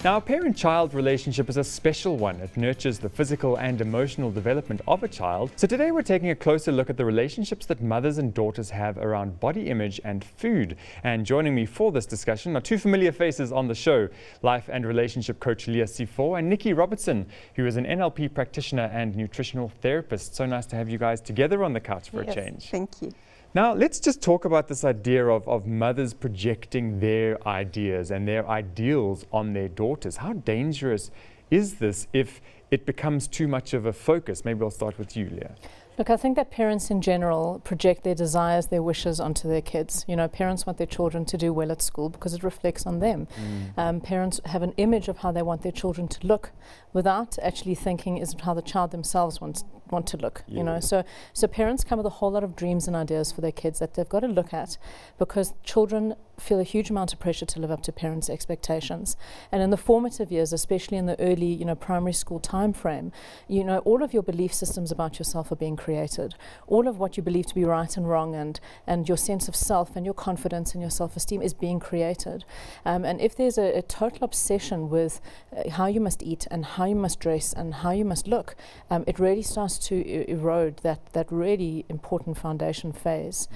Now, a parent-child relationship is a special one. It nurtures the physical and emotional development of a child. So today we're taking a closer look at the relationships that mothers and daughters have around body image and food. And joining me for this discussion are two familiar faces on the show, life and relationship coach Leah C4 and Nicci Robertson, who is an NLP practitioner and nutritional therapist. So nice to have you guys together on the couch for a change. Thank you. Now, let's just talk about this idea of mothers projecting their ideas and their ideals on their daughters. How dangerous is this if it becomes too much of a focus? Maybe I'll start with you, Leah. Look, I think that parents in general project their desires, their wishes onto their kids. You know, parents want their children to do well at school because it reflects on them. Parents have an image of how they want their children to look without actually thinking is how the child themselves want to look. You know, so parents come with a whole lot of dreams and ideas for their kids that they've got to look at, because children feel a huge amount of pressure to live up to parents' expectations. And in the formative years, especially in the early, primary school time frame, all of your belief systems about yourself are being created. All of what you believe to be right and wrong and your sense of self and your confidence and your self-esteem is being created. And if there's a total obsession with how you must eat and how you must dress and how you must look, it really starts to erode that really important foundation phase.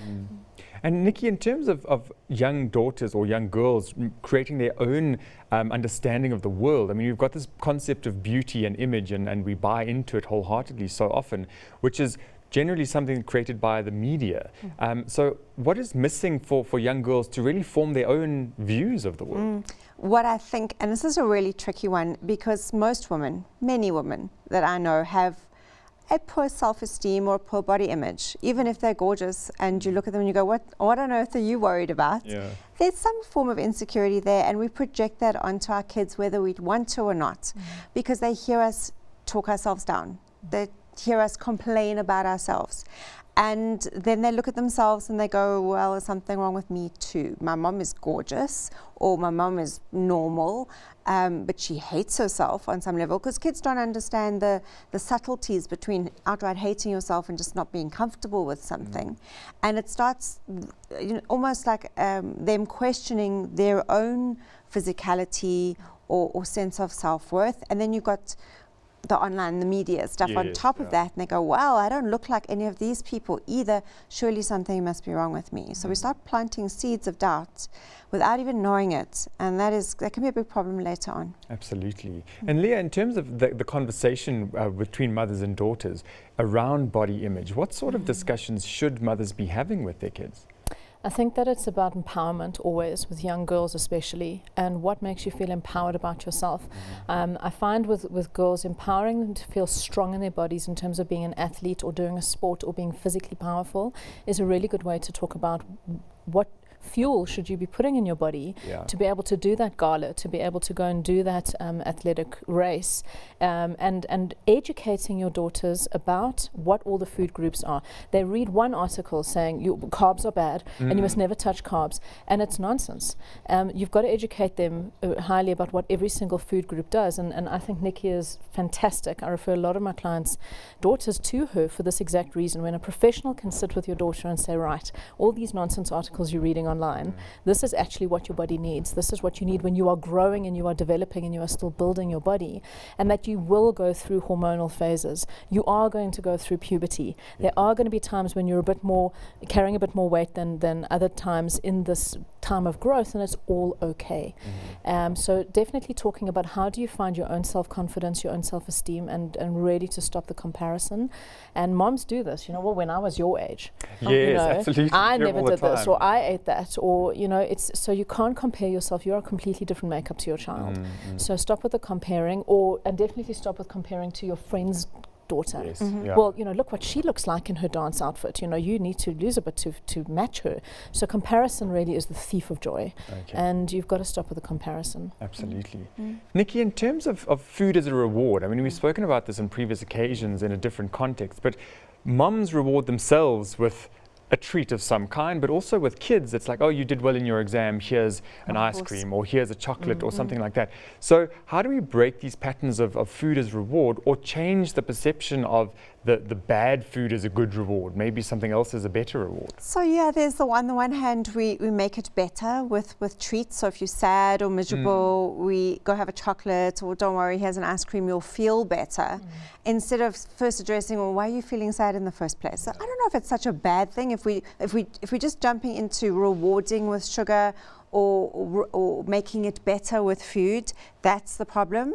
And Nicci, in terms of young daughters or young girls creating their own understanding of the world, I mean, you've got this concept of beauty and image, and we buy into it wholeheartedly so often, which is generally something created by the media. So what is missing for young girls to really form their own views of the world? What I think, and this is a really tricky one, because most women, many women that I know, have a poor self-esteem or a poor body image, even if they're gorgeous, and you look at them and you go, what on earth are you worried about? There's some form of insecurity there, and we project that onto our kids whether we want to or not, because they hear us talk ourselves down. They hear us complain about ourselves. And then they look at themselves and they go, well, there's something wrong with me too. My mom is gorgeous, or my mom is normal, but she hates herself on some level, because kids don't understand the subtleties between outright hating yourself and just not being comfortable with something. And it starts almost like them questioning their own physicality or sense of self-worth. And then you've got the online, the media stuff on top of that, and they go, wow, I don't look like any of these people either, surely something must be wrong with me. So we start planting seeds of doubt without even knowing it, and that can be a big problem later on. Absolutely. And Leah, in terms of the conversation between mothers and daughters around body image, what sort of discussions should mothers be having with their kids? I think that it's about empowerment always, with young girls especially, and what makes you feel empowered about yourself. I find with girls, empowering them to feel strong in their bodies in terms of being an athlete or doing a sport or being physically powerful is a really good way to talk about what fuel should you be putting in your body to be able to do that gala, to be able to go and do that athletic race, and educating your daughters about what all the food groups are. They read one article saying carbs are bad and you must never touch carbs, and it's nonsense. You've got to educate them highly about what every single food group does, and I think Nicci is fantastic. I refer a lot of my clients' daughters to her for this exact reason. When a professional can sit with your daughter and say, right, all these nonsense articles you're reading online, this is actually what your body needs. This is what you need when you are growing and you are developing and you are still building your body, and that you will go through hormonal phases. You are going to go through puberty. There are going to be times when you're carrying a bit more weight than other times in this time of growth, and it's all okay. So definitely talking about how do you find your own self-confidence, your own self-esteem, and really to stop the comparison. And moms do this, well, when I was your age, absolutely. I never did this, or I ate that, or it's so you can't compare yourself. You're a completely different makeup to your child. So stop with the comparing, and definitely stop with comparing to your friend's daughter. Well, look what she looks like in her dance outfit. You need to lose a bit to match her. So comparison really is the thief of joy, and you've got to stop with the comparison. Absolutely. Nicci, in terms of food as a reward, I mean, we've spoken about this in previous occasions in a different context, but moms reward themselves with a treat of some kind, but also with kids, it's like, oh, you did well in your exam, here's an Of ice course. cream, or here's a chocolate, or something like that. So how do we break these patterns of food as reward, or change the perception of the bad food as a good reward? Maybe something else is a better reward. So yeah, there's on the one hand, we make it better with treats. So if you're sad or miserable, we go have a chocolate, or don't worry, here's an ice cream, you'll feel better. Instead of first addressing, well, why are you feeling sad in the first place? So I don't know if it's such a bad thing if we're just jumping into rewarding with sugar or making it better with food. That's the problem,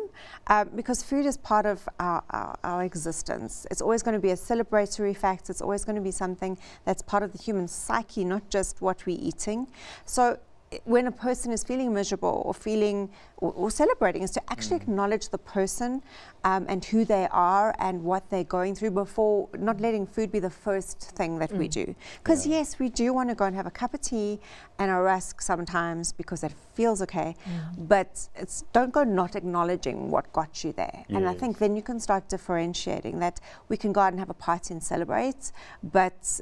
because food is part of our existence. It's always going to be a celebratory fact. It's always going to be something that's part of the human psyche, not just what we're eating. So when a person is feeling miserable or feeling or celebrating, is to actually acknowledge the person and who they are and what they're going through, before not letting food be the first thing that we do. Because yes, we do want to go and have a cup of tea and a rusk sometimes because it feels okay, but don't go not acknowledging what got you there. And I think then you can start differentiating that we can go out and have a party and celebrate, but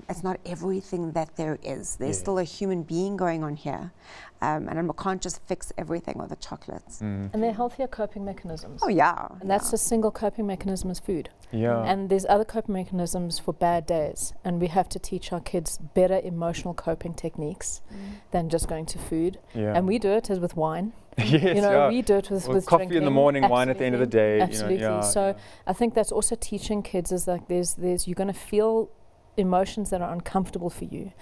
it's not everything that there is. There's still a human being going on here. And I can't just fix everything with the chocolates. And they're healthier coping mechanisms. Oh yeah. And that's a single coping mechanism is food. Yeah. And there's other coping mechanisms for bad days. And we have to teach our kids better emotional coping techniques than just going to food. Yeah. And we do it as with wine. Yes, We do it with coffee drinking. in the morning, wine at the end of the day. Absolutely. So I think that's also teaching kids is like there's you're going to feel emotions that are uncomfortable for you.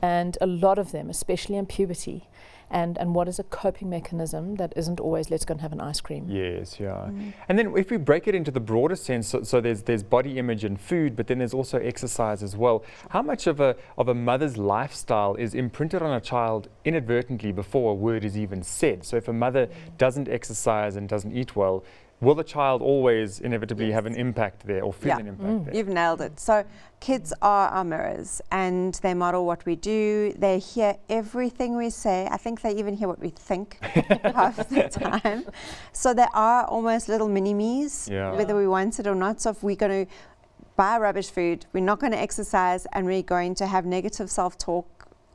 And a lot of them, especially in puberty, and what is a coping mechanism that isn't always let's go and have an ice cream. Yes, yeah. And then if we break it into the broader sense, so there's body image and food, but then there's also exercise as well. How much of a mother's lifestyle is imprinted on a child inadvertently before a word is even said? So if a mother doesn't exercise and doesn't eat well, will the child always inevitably have an impact there, or feel an impact there? You've nailed it. So kids are our mirrors, and they model what we do. They hear everything we say. I think they even hear what we think half the time. So they are almost little mini-me's, whether we want it or not. So if we're going to buy rubbish food, we're not going to exercise, and we're going to have negative self-talk,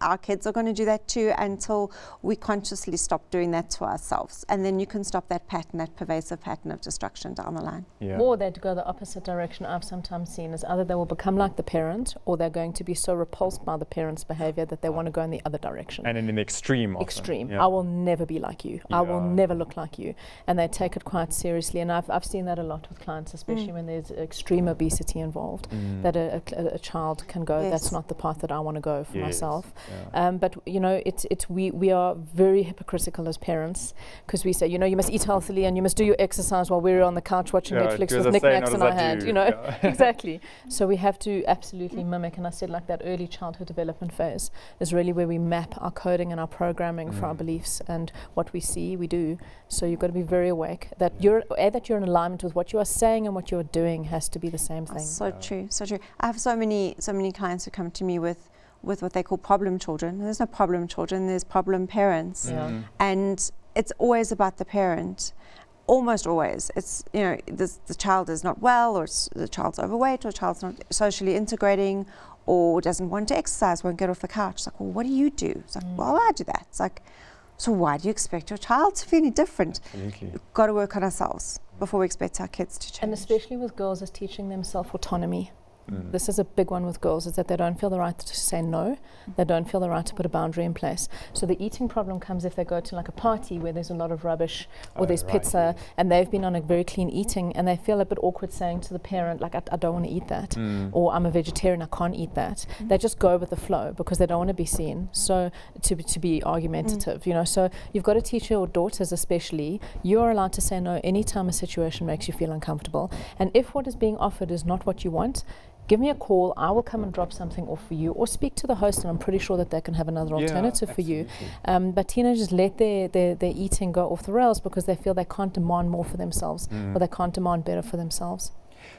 our kids are going to do that too, until we consciously stop doing that to ourselves. And then you can stop that pattern, that pervasive pattern of destruction down the line. Or they'd go the opposite direction. I've sometimes seen is either they will become like the parent, or they're going to be so repulsed by the parent's behavior that they want to go in the other direction. And in an extreme often. Extreme. I will never be like you. I will never look like you. And they take it quite seriously. And I've seen that a lot with clients, especially when there's extreme obesity involved, that a child can go, that's not the path that I want to go for myself. But we are very hypocritical as parents, because we say, you must eat healthily and you must do your exercise while we're on the couch watching Netflix with knickknacks in our hand. Exactly. So we have to absolutely mimic. And I said, like, that early childhood development phase is really where we map our coding and our programming for our beliefs, and what we see, we do. So you've got to be very awake that you're in alignment with what you are saying, and what you are doing has to be the same thing. So true, so true. I have so many clients who come to me with what they call problem children. There's no problem children, there's problem parents. And it's always about the parent. Almost always. It's, the child is not well, or the child's overweight, or the child's not socially integrating, or doesn't want to exercise, won't get off the couch. It's like, well, what do you do? It's like, well, I do that. It's like, so why do you expect your child to feel any different? Absolutely. We've got to work on ourselves before we expect our kids to change. And especially with girls, is teaching them self-autonomy. This is a big one with girls, is that they don't feel the right to say no. They don't feel the right to put a boundary in place. So the eating problem comes if they go to like a party where there's a lot of rubbish, or there's pizza, and they've been on a very clean eating, and they feel a bit awkward saying to the parent, like, I don't want to eat that, or I'm a vegetarian, I can't eat that. They just go with the flow because they don't want to be seen. So to be argumentative, so you've got to teach your daughters especially, you are allowed to say no anytime a situation makes you feel uncomfortable. And if what is being offered is not what you want, give me a call, I will come and drop something off for you, or speak to the host, and I'm pretty sure that they can have another alternative for you. But teenagers let their eating go off the rails because they feel they can't demand more for themselves, or they can't demand better for themselves.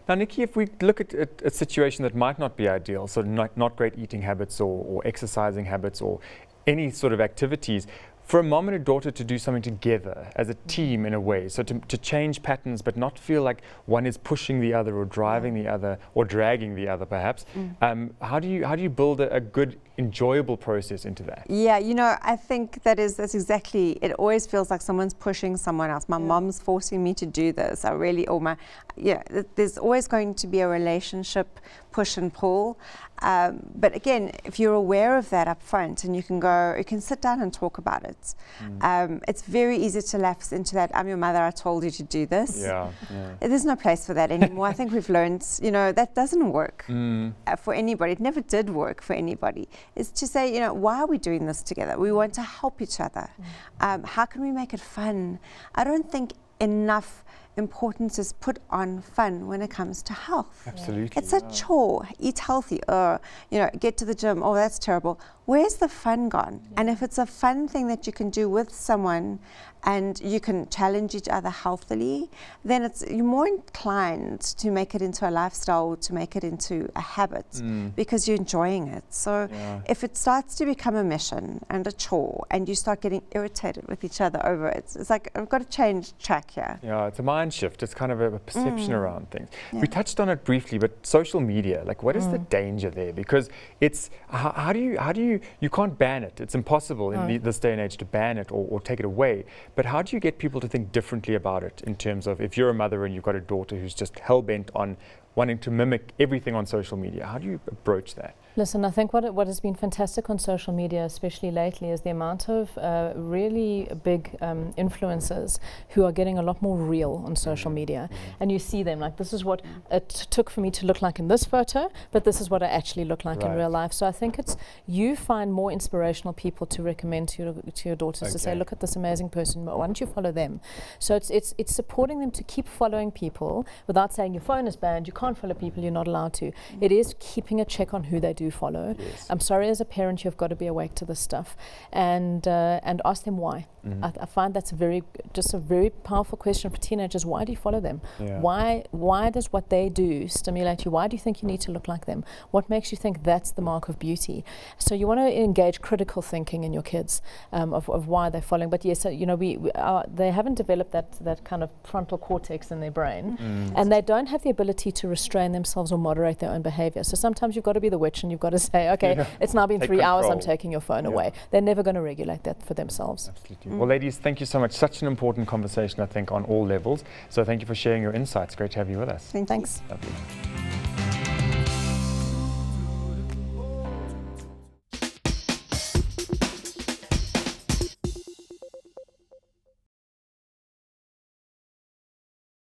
Now, Nicci, if we look at a situation that might not be ideal, so not great eating habits or exercising habits or any sort of activities, for a mom and a daughter to do something together as a team in a way, so to change patterns but not feel like one is pushing the other or driving the other or dragging the other perhaps, how do you build a good, enjoyable process into that? Yeah, you know, I think that's exactly, it always feels like someone's pushing someone else. My mom's forcing me to do this. There's always going to be a relationship push and pull. But again, if you're aware of that up front and you can sit down and talk about it. It's very easy to lapse into that, I'm your mother, I told you to do this. There's no place for that anymore. I think we've learned, you know, that doesn't work for anybody. It never did work for anybody. It's to say, you know, why are we doing this together? We want to help each other. How can we make it fun? I don't think enough importance is put on fun when it comes to health. Absolutely. It's a chore. Eat healthy, you know, get to the gym. Oh, that's terrible. Where's the fun gone? And if it's a fun thing that you can do with someone and you can challenge each other healthily, then you're more inclined to make it into a lifestyle, to make it into a habit because you're enjoying it. So if it starts to become a mission and a chore and you start getting irritated with each other over it, it's like, I've got to change track here. Yeah, it's a mind shift. It's kind of a perception around things. We touched on it briefly, but social media, like what is the danger there? Because it's, how do you can't ban it. It's impossible in this day and age to ban it or take it away. But how do you get people to think differently about it in terms of if you're a mother and you've got a daughter who's just hell-bent on wanting to mimic everything on social media? How do you approach that? Listen, I think what has been fantastic on social media, especially lately, is the amount of really big influencers who are getting a lot more real on social media. And you see them, like, this is what it took for me to look like in this photo, but this is what I actually look like in real life. So I think you find more inspirational people to recommend to your daughters to say, look at this amazing person, why don't you follow them? So it's supporting them to keep following people without saying your phone is banned, you can't follow people, you're not allowed to. It is keeping a check on who they do follow. I'm sorry, as a parent, you've got to be awake to this stuff and ask them why. I find that's a very powerful question for teenagers. Why do you follow them? Why does what they do stimulate you? Why do you think you need to look like them? What makes you think that's the mark of beauty? So you want to engage critical thinking in your kids of why they're following. But yes, you know, they haven't developed that kind of frontal cortex in their brain, and they don't have the ability to restrain themselves or moderate their own behavior. So sometimes you've got to be the witch and you've got to say, okay, it's now been 3 hours, I'm taking your phone away. They're never going to regulate that for themselves. Absolutely. Well, ladies, thank you so much. Such an important conversation, I think, on all levels. So thank you for sharing your insights. Great to have you with us. Thanks. Lovely.